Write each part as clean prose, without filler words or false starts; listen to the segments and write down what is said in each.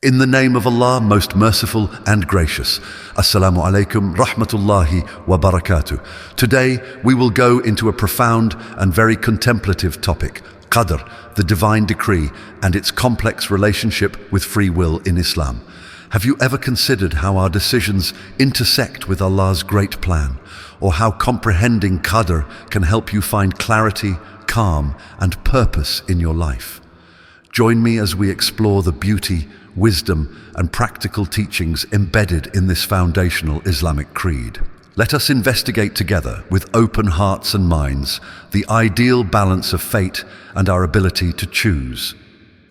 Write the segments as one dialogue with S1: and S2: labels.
S1: In the name of Allah, most merciful and gracious. Assalamu alaikum rahmatullahi wa barakatuh. Today we will go into a profound and very contemplative topic, Qadr, the divine decree, and its complex relationship with free will in Islam. Have you ever considered how our decisions intersect with Allah's great plan, or how comprehending Qadr can help you find clarity, calm, and purpose in your life? Join me as we explore the beauty, wisdom, and practical teachings embedded in this foundational Islamic creed. Let us investigate together, with open hearts and minds, the ideal balance of fate and our ability to choose.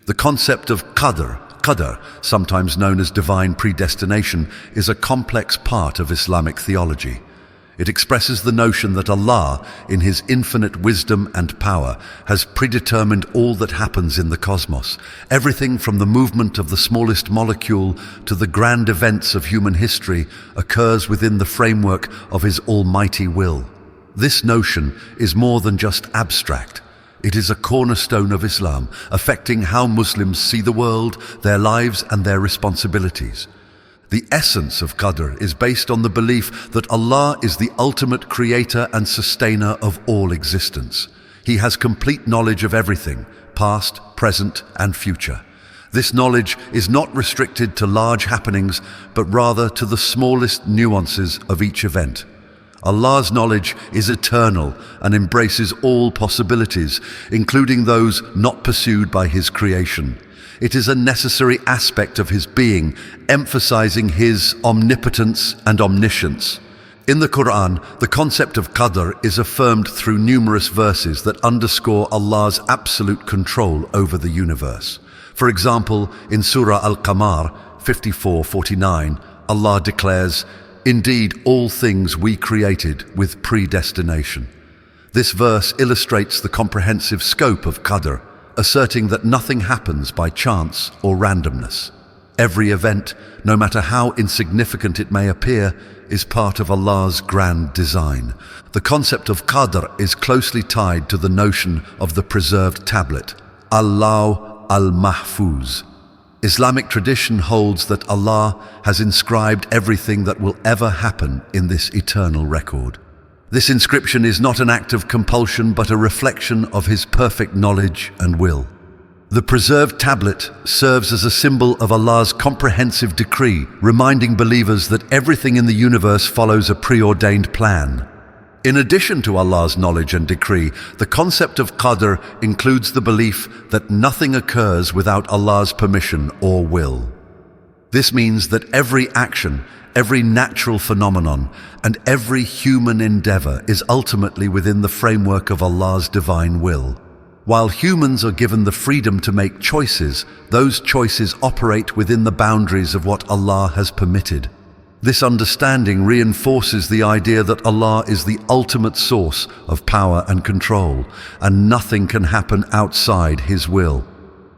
S1: The concept of Qadr, sometimes known as divine predestination, is a complex part of Islamic theology. It expresses the notion that Allah, in His infinite wisdom and power, has predetermined all that happens in the cosmos. Everything from the movement of the smallest molecule to the grand events of human history occurs within the framework of His almighty will. This notion is more than just abstract. It is a cornerstone of Islam, affecting how Muslims see the world, their lives, and their responsibilities. The essence of Qadr is based on the belief that Allah is the ultimate creator and sustainer of all existence. He has complete knowledge of everything, past, present, and future. This knowledge is not restricted to large happenings, but rather to the smallest nuances of each event. Allah's knowledge is eternal and embraces all possibilities, including those not pursued by His creation. It is a necessary aspect of His being, emphasizing His omnipotence and omniscience. In the Quran, the concept of Qadr is affirmed through numerous verses that underscore Allah's absolute control over the universe. For example, in Surah Al-Qamar 54:49, Allah declares, "Indeed, all things we created with predestination." This verse illustrates the comprehensive scope of Qadr, asserting that nothing happens by chance or randomness. Every event, no matter how insignificant it may appear, is part of Allah's grand design. The concept of Qadr is closely tied to the notion of the preserved tablet, Al-Lawh al-Mahfuz. Islamic tradition holds that Allah has inscribed everything that will ever happen in this eternal record. This inscription is not an act of compulsion, but a reflection of His perfect knowledge and will. The preserved tablet serves as a symbol of Allah's comprehensive decree, reminding believers that everything in the universe follows a preordained plan. In addition to Allah's knowledge and decree, the concept of Qadr includes the belief that nothing occurs without Allah's permission or will. This means that every action, every natural phenomenon, and every human endeavor is ultimately within the framework of Allah's divine will. While humans are given the freedom to make choices, those choices operate within the boundaries of what Allah has permitted. This understanding reinforces the idea that Allah is the ultimate source of power and control, and nothing can happen outside His will.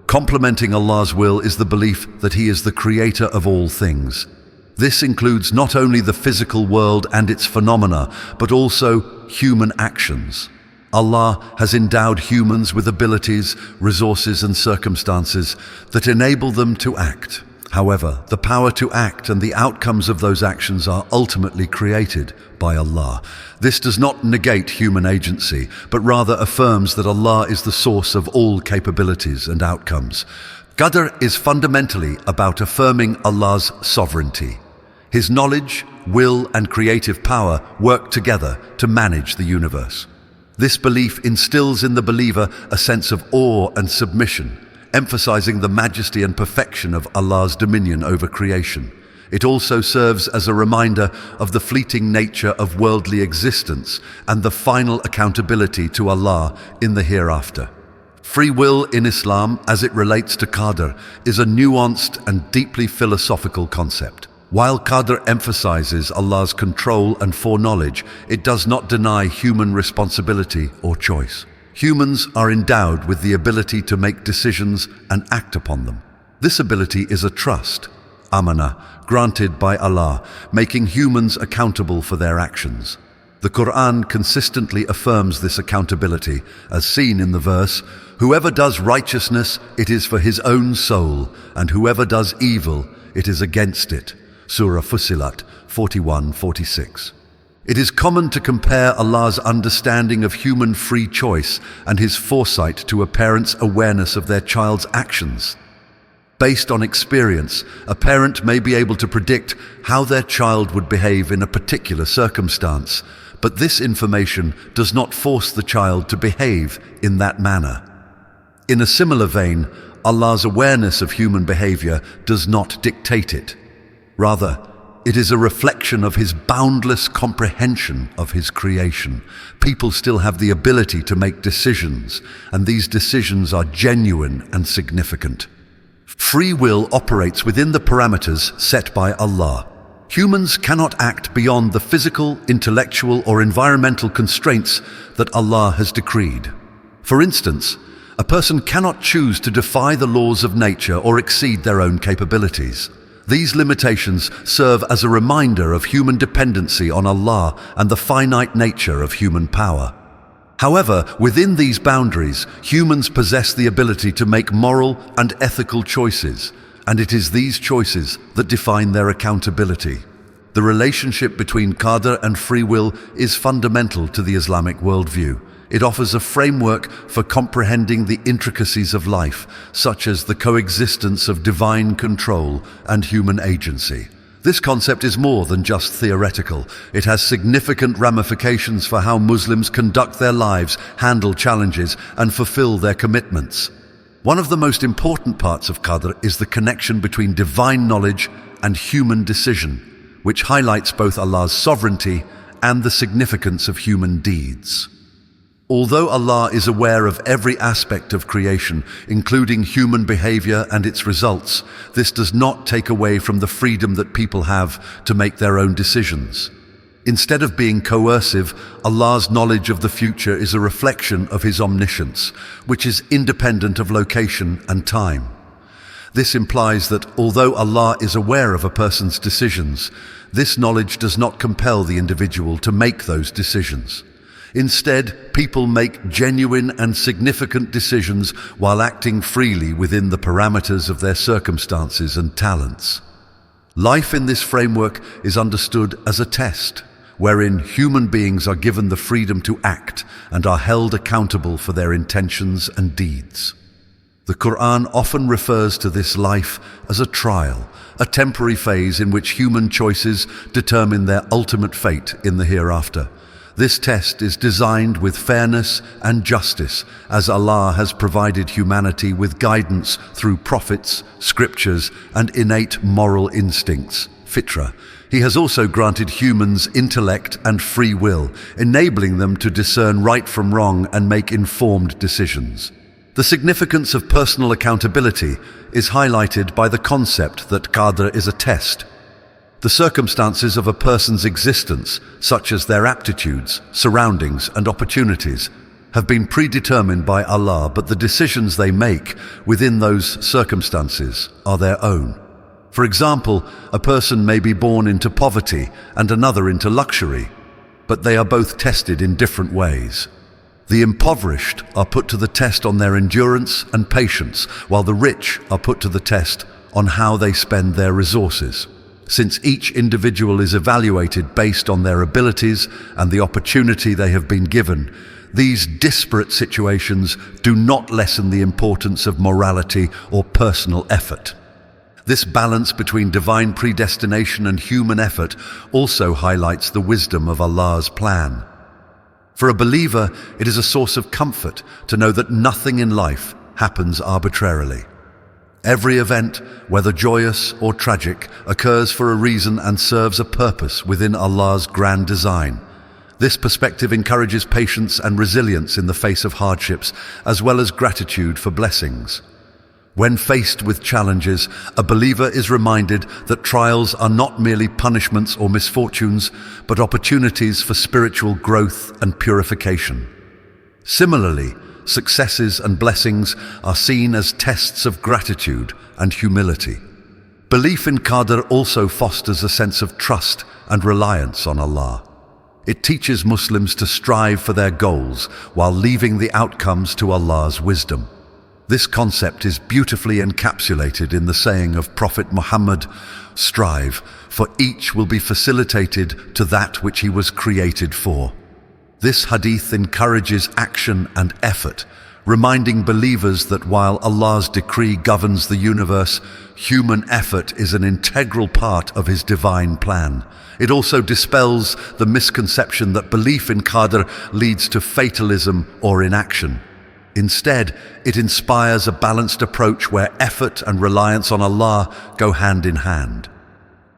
S1: Complementing Allah's will is the belief that He is the creator of all things. This includes not only the physical world and its phenomena, but also human actions. Allah has endowed humans with abilities, resources, and circumstances that enable them to act. However, the power to act and the outcomes of those actions are ultimately created by Allah. This does not negate human agency, but rather affirms that Allah is the source of all capabilities and outcomes. Qadr is fundamentally about affirming Allah's sovereignty. His knowledge, will, and creative power work together to manage the universe. This belief instills in the believer a sense of awe and submission, emphasizing the majesty and perfection of Allah's dominion over creation. It also serves as a reminder of the fleeting nature of worldly existence and the final accountability to Allah in the hereafter. Free will in Islam, as it relates to Qadr, is a nuanced and deeply philosophical concept. While Qadr emphasizes Allah's control and foreknowledge, it does not deny human responsibility or choice. Humans are endowed with the ability to make decisions and act upon them. This ability is a trust, amana, granted by Allah, making humans accountable for their actions. The Quran consistently affirms this accountability, as seen in the verse, "Whoever does righteousness, it is for his own soul, and whoever does evil, it is against it." Surah Fussilat 41-46. It is common to compare Allah's understanding of human free choice and His foresight to a parent's awareness of their child's actions. Based on experience, a parent may be able to predict how their child would behave in a particular circumstance, but this information does not force the child to behave in that manner. In a similar vein, Allah's awareness of human behavior does not dictate it. Rather, it is a reflection of His boundless comprehension of His creation. People still have the ability to make decisions, and these decisions are genuine and significant. Free will operates within the parameters set by Allah. Humans cannot act beyond the physical, intellectual, or environmental constraints that Allah has decreed. For instance, a person cannot choose to defy the laws of nature or exceed their own capabilities. These limitations serve as a reminder of human dependency on Allah and the finite nature of human power. However, within these boundaries, humans possess the ability to make moral and ethical choices, and it is these choices that define their accountability. The relationship between Qadr and free will is fundamental to the Islamic worldview. It offers a framework for comprehending the intricacies of life, such as the coexistence of divine control and human agency. This concept is more than just theoretical. It has significant ramifications for how Muslims conduct their lives, handle challenges, and fulfill their commitments. One of the most important parts of Qadr is the connection between divine knowledge and human decision, which highlights both Allah's sovereignty and the significance of human deeds. Although Allah is aware of every aspect of creation, including human behavior and its results, this does not take away from the freedom that people have to make their own decisions. Instead of being coercive, Allah's knowledge of the future is a reflection of His omniscience, which is independent of location and time. This implies that although Allah is aware of a person's decisions, this knowledge does not compel the individual to make those decisions. Instead, people make genuine and significant decisions while acting freely within the parameters of their circumstances and talents. Life in this framework is understood as a test, wherein human beings are given the freedom to act and are held accountable for their intentions and deeds. The Quran often refers to this life as a trial, a temporary phase in which human choices determine their ultimate fate in the hereafter. This test is designed with fairness and justice, as Allah has provided humanity with guidance through prophets, scriptures, and innate moral instincts, fitra. He has also granted humans intellect and free will, enabling them to discern right from wrong and make informed decisions. The significance of personal accountability is highlighted by the concept that Qadr is a test. The circumstances of a person's existence, such as their aptitudes, surroundings, and opportunities, have been predetermined by Allah, but the decisions they make within those circumstances are their own. For example, a person may be born into poverty and another into luxury, but they are both tested in different ways. The impoverished are put to the test on their endurance and patience, while the rich are put to the test on how they spend their resources. Since each individual is evaluated based on their abilities and the opportunity they have been given, these disparate situations do not lessen the importance of morality or personal effort. This balance between divine predestination and human effort also highlights the wisdom of Allah's plan. For a believer, it is a source of comfort to know that nothing in life happens arbitrarily. Every event, whether joyous or tragic, occurs for a reason and serves a purpose within Allah's grand design. This perspective encourages patience and resilience in the face of hardships, as well as gratitude for blessings. When faced with challenges, a believer is reminded that trials are not merely punishments or misfortunes, but opportunities for spiritual growth and purification. Similarly, successes and blessings are seen as tests of gratitude and humility. Belief in Qadr also fosters a sense of trust and reliance on Allah. It teaches Muslims to strive for their goals while leaving the outcomes to Allah's wisdom. This concept is beautifully encapsulated in the saying of Prophet Muhammad, "Strive, for each will be facilitated to that which he was created for." This hadith encourages action and effort, reminding believers that while Allah's decree governs the universe, human effort is an integral part of His divine plan. It also dispels the misconception that belief in Qadr leads to fatalism or inaction. Instead, it inspires a balanced approach where effort and reliance on Allah go hand in hand.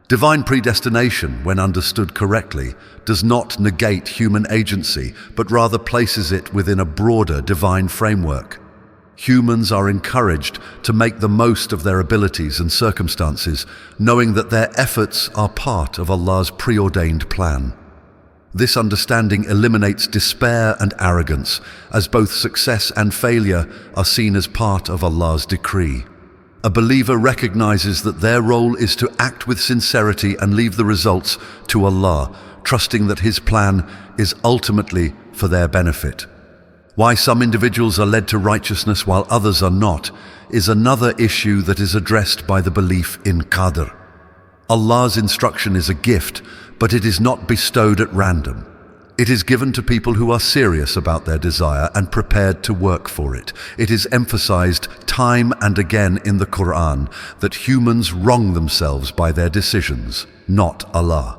S1: Divine predestination, when understood correctly, does not negate human agency, but rather places it within a broader divine framework. Humans are encouraged to make the most of their abilities and circumstances, knowing that their efforts are part of Allah's preordained plan. This understanding eliminates despair and arrogance, as both success and failure are seen as part of Allah's decree. A believer recognizes that their role is to act with sincerity and leave the results to Allah, trusting that His plan is ultimately for their benefit. Why some individuals are led to righteousness while others are not is another issue that is addressed by the belief in Qadr. Allah's instruction is a gift, but it is not bestowed at random. It is given to people who are serious about their desire and prepared to work for it. It is emphasized time and again in the Quran that humans wrong themselves by their decisions, not Allah.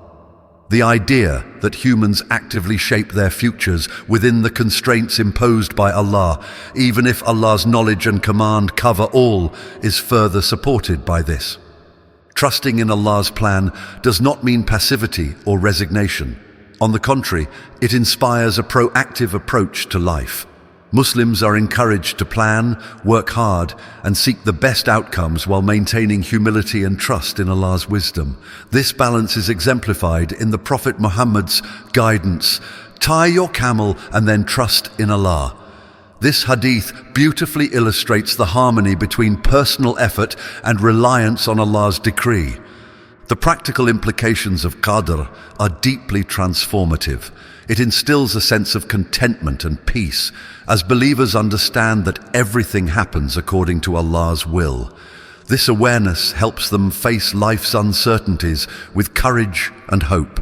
S1: The idea that humans actively shape their futures within the constraints imposed by Allah, even if Allah's knowledge and command cover all, is further supported by this. Trusting in Allah's plan does not mean passivity or resignation. On the contrary, it inspires a proactive approach to life. Muslims are encouraged to plan, work hard, and seek the best outcomes while maintaining humility and trust in Allah's wisdom. This balance is exemplified in the Prophet Muhammad's guidance, "Tie your camel and then trust in Allah." This hadith beautifully illustrates the harmony between personal effort and reliance on Allah's decree. The practical implications of Qadr are deeply transformative. It instills a sense of contentment and peace as believers understand that everything happens according to Allah's will. This awareness helps them face life's uncertainties with courage and hope.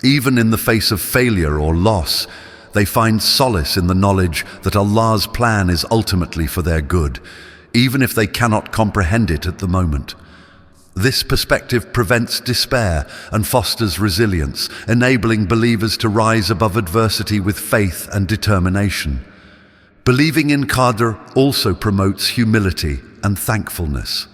S1: Even in the face of failure or loss, they find solace in the knowledge that Allah's plan is ultimately for their good, even if they cannot comprehend it at the moment. This perspective prevents despair and fosters resilience, enabling believers to rise above adversity with faith and determination. Believing in Qadr also promotes humility and thankfulness.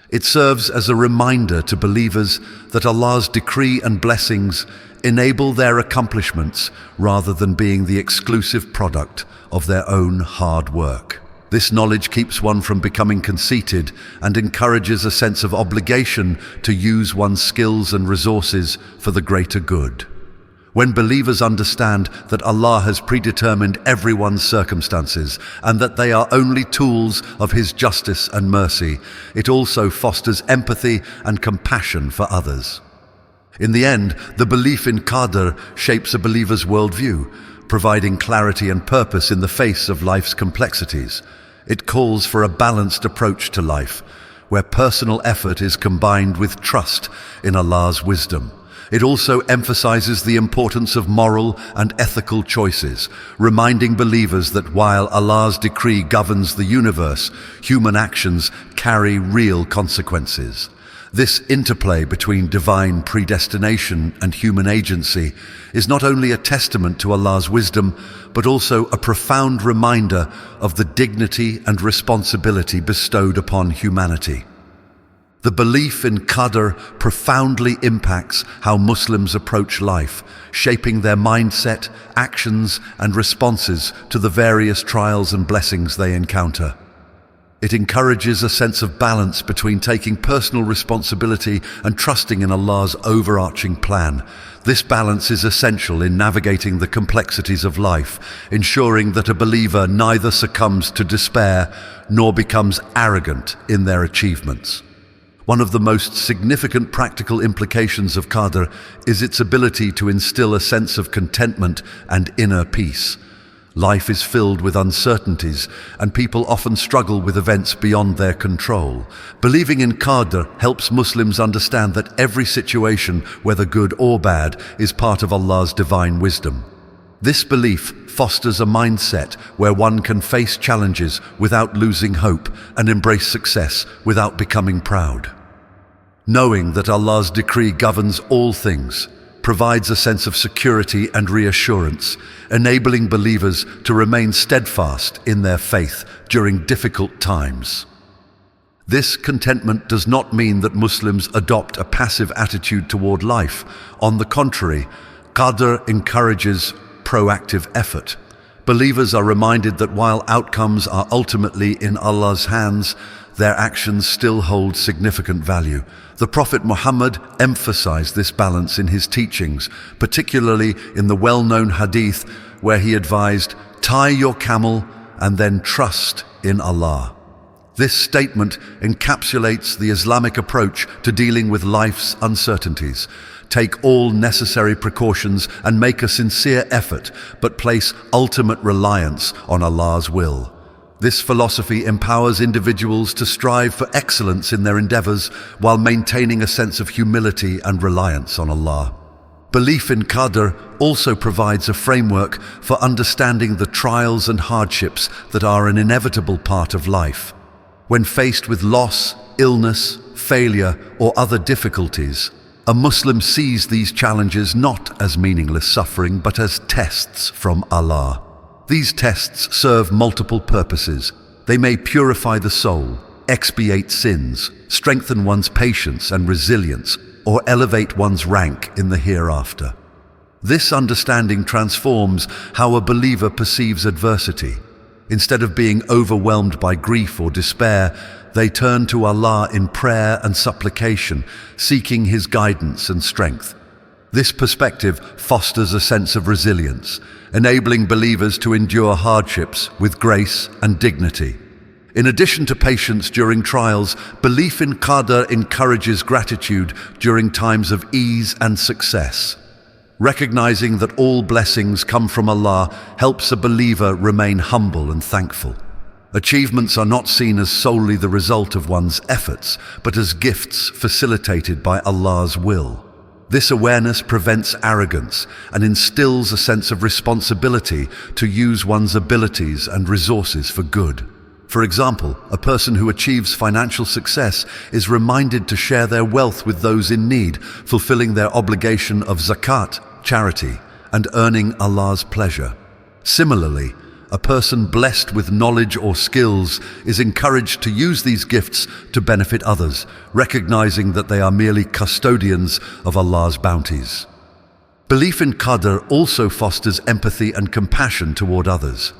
S1: It serves as a reminder to believers that Allah's decree and blessings enable their accomplishments rather than being the exclusive product of their own hard work. This knowledge keeps one from becoming conceited and encourages a sense of obligation to use one's skills and resources for the greater good. When believers understand that Allah has predetermined everyone's circumstances and that they are only tools of His justice and mercy, it also fosters empathy and compassion for others. In the end, the belief in Qadr shapes a believer's worldview, providing clarity and purpose in the face of life's complexities. It calls for a balanced approach to life, where personal effort is combined with trust in Allah's wisdom. It also emphasizes the importance of moral and ethical choices, reminding believers that while Allah's decree governs the universe, human actions carry real consequences. This interplay between divine predestination and human agency is not only a testament to Allah's wisdom, but also a profound reminder of the dignity and responsibility bestowed upon humanity. The belief in Qadr profoundly impacts how Muslims approach life, shaping their mindset, actions, and responses to the various trials and blessings they encounter. It encourages a sense of balance between taking personal responsibility and trusting in Allah's overarching plan. This balance is essential in navigating the complexities of life, ensuring that a believer neither succumbs to despair nor becomes arrogant in their achievements. One of the most significant practical implications of Qadr is its ability to instill a sense of contentment and inner peace. Life is filled with uncertainties, and people often struggle with events beyond their control. Believing in Qadr helps Muslims understand that every situation, whether good or bad, is part of Allah's divine wisdom. This belief fosters a mindset where one can face challenges without losing hope and embrace success without becoming proud. Knowing that Allah's decree governs all things provides a sense of security and reassurance, enabling believers to remain steadfast in their faith during difficult times. This contentment does not mean that Muslims adopt a passive attitude toward life. On the contrary, Qadr encourages proactive effort. Believers are reminded that while outcomes are ultimately in Allah's hands, their actions still hold significant value. The Prophet Muhammad emphasized this balance in his teachings, particularly in the well-known hadith where he advised, "Tie your camel and then trust in Allah." This statement encapsulates the Islamic approach to dealing with life's uncertainties. Take all necessary precautions and make a sincere effort, but place ultimate reliance on Allah's will. This philosophy empowers individuals to strive for excellence in their endeavors while maintaining a sense of humility and reliance on Allah. Belief in Qadr also provides a framework for understanding the trials and hardships that are an inevitable part of life. When faced with loss, illness, failure, or other difficulties, a Muslim sees these challenges not as meaningless suffering but as tests from Allah. These tests serve multiple purposes. They may purify the soul, expiate sins, strengthen one's patience and resilience, or elevate one's rank in the hereafter. This understanding transforms how a believer perceives adversity. Instead of being overwhelmed by grief or despair, they turn to Allah in prayer and supplication, seeking His guidance and strength. This perspective fosters a sense of resilience, enabling believers to endure hardships with grace and dignity. In addition to patience during trials, belief in Qadr encourages gratitude during times of ease and success. Recognizing that all blessings come from Allah helps a believer remain humble and thankful. Achievements are not seen as solely the result of one's efforts, but as gifts facilitated by Allah's will. This awareness prevents arrogance and instills a sense of responsibility to use one's abilities and resources for good. For example, a person who achieves financial success is reminded to share their wealth with those in need, fulfilling their obligation of zakat, charity, and earning Allah's pleasure. Similarly, a person blessed with knowledge or skills is encouraged to use these gifts to benefit others, recognizing that they are merely custodians of Allah's bounties. Belief in Qadr also fosters empathy and compassion toward others.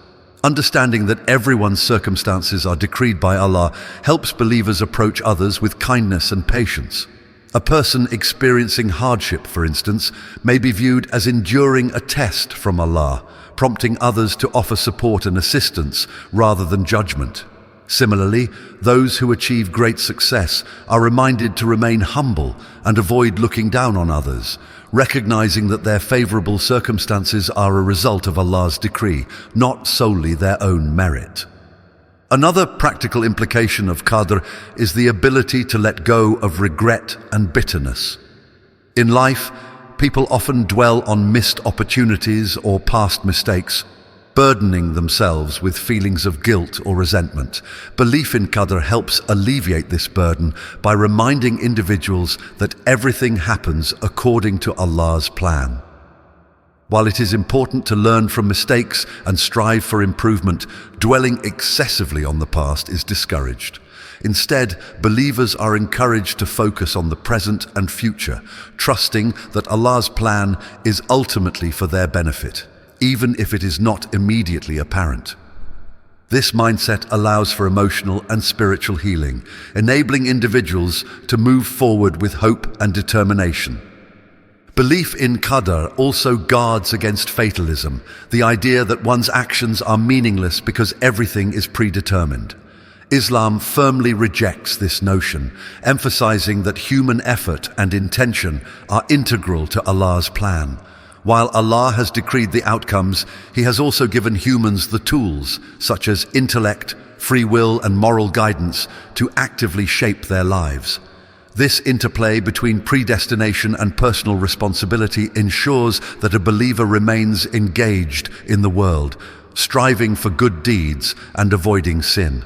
S1: Understanding that everyone's circumstances are decreed by Allah helps believers approach others with kindness and patience. A person experiencing hardship, for instance, may be viewed as enduring a test from Allah, prompting others to offer support and assistance rather than judgment. Similarly, those who achieve great success are reminded to remain humble and avoid looking down on others, recognizing that their favorable circumstances are a result of Allah's decree, not solely their own merit. Another practical implication of Qadr is the ability to let go of regret and bitterness. In life, people often dwell on missed opportunities or past mistakes, burdening themselves with feelings of guilt or resentment. Belief in Qadr helps alleviate this burden by reminding individuals that everything happens according to Allah's plan. While it is important to learn from mistakes and strive for improvement, dwelling excessively on the past is discouraged. Instead, believers are encouraged to focus on the present and future, trusting that Allah's plan is ultimately for their benefit, even if it is not immediately apparent. This mindset allows for emotional and spiritual healing, enabling individuals to move forward with hope and determination. Belief in Qadr also guards against fatalism, the idea that one's actions are meaningless because everything is predetermined. Islam firmly rejects this notion, emphasizing that human effort and intention are integral to Allah's plan. While Allah has decreed the outcomes, He has also given humans the tools, such as intellect, free will, and moral guidance, to actively shape their lives. This interplay between predestination and personal responsibility ensures that a believer remains engaged in the world, striving for good deeds and avoiding sin.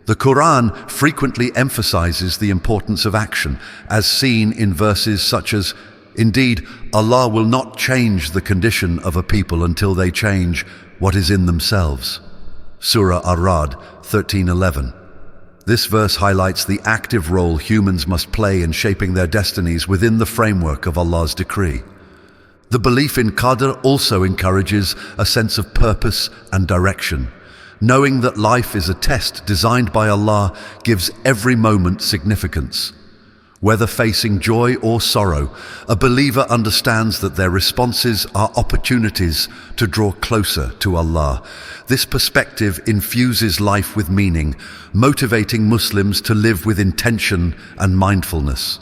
S1: The Quran frequently emphasizes the importance of action, as seen in verses such as, "Indeed, Allah will not change the condition of a people until they change what is in themselves." Surah Ar-Ra'd 13:11. This verse highlights the active role humans must play in shaping their destinies within the framework of Allah's decree. The belief in Qadr also encourages a sense of purpose and direction. Knowing that life is a test designed by Allah gives every moment significance. Whether facing joy or sorrow, a believer understands that their responses are opportunities to draw closer to Allah. This perspective infuses life with meaning, motivating Muslims to live with intention and mindfulness.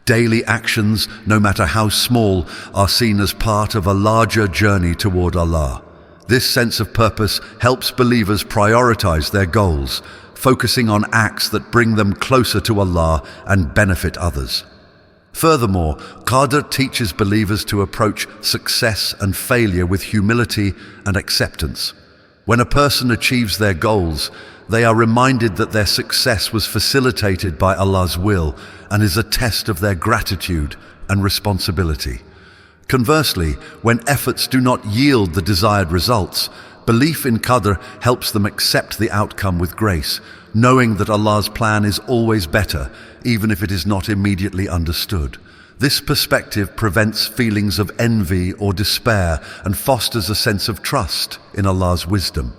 S1: Daily actions, no matter how small, are seen as part of a larger journey toward Allah. This sense of purpose helps believers prioritize their goals, focusing on acts that bring them closer to Allah and benefit others. Furthermore, Qadr teaches believers to approach success and failure with humility and acceptance. When a person achieves their goals, they are reminded that their success was facilitated by Allah's will and is a test of their gratitude and responsibility. Conversely, when efforts do not yield the desired results, belief in Qadr helps them accept the outcome with grace, knowing that Allah's plan is always better, even if it is not immediately understood. This perspective prevents feelings of envy or despair and fosters a sense of trust in Allah's wisdom.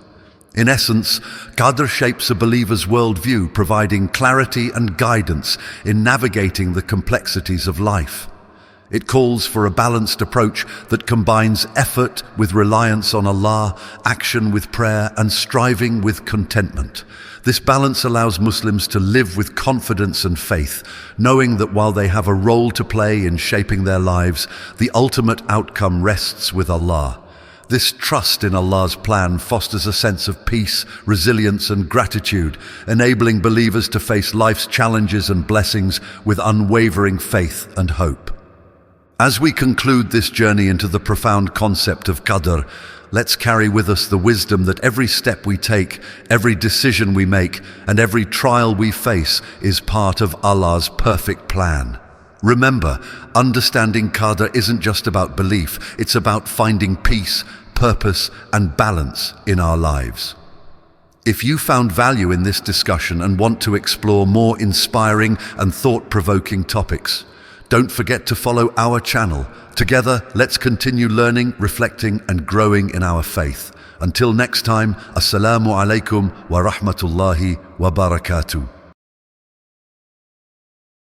S1: In essence, Qadr shapes a believer's worldview, providing clarity and guidance in navigating the complexities of life. It calls for a balanced approach that combines effort with reliance on Allah, action with prayer, and striving with contentment. This balance allows Muslims to live with confidence and faith, knowing that while they have a role to play in shaping their lives, the ultimate outcome rests with Allah. This trust in Allah's plan fosters a sense of peace, resilience, and gratitude, enabling believers to face life's challenges and blessings with unwavering faith and hope. As we conclude this journey into the profound concept of Qadr, let's carry with us the wisdom that every step we take, every decision we make, and every trial we face is part of Allah's perfect plan. Remember, understanding Qadr isn't just about belief, it's about finding peace, purpose, and balance in our lives. If you found value in this discussion and want to explore more inspiring and thought-provoking topics, don't forget to follow our channel. Together, let's continue learning, reflecting, and growing in our faith. Until next time, Assalamu alaikum wa rahmatullahi wa barakatuh.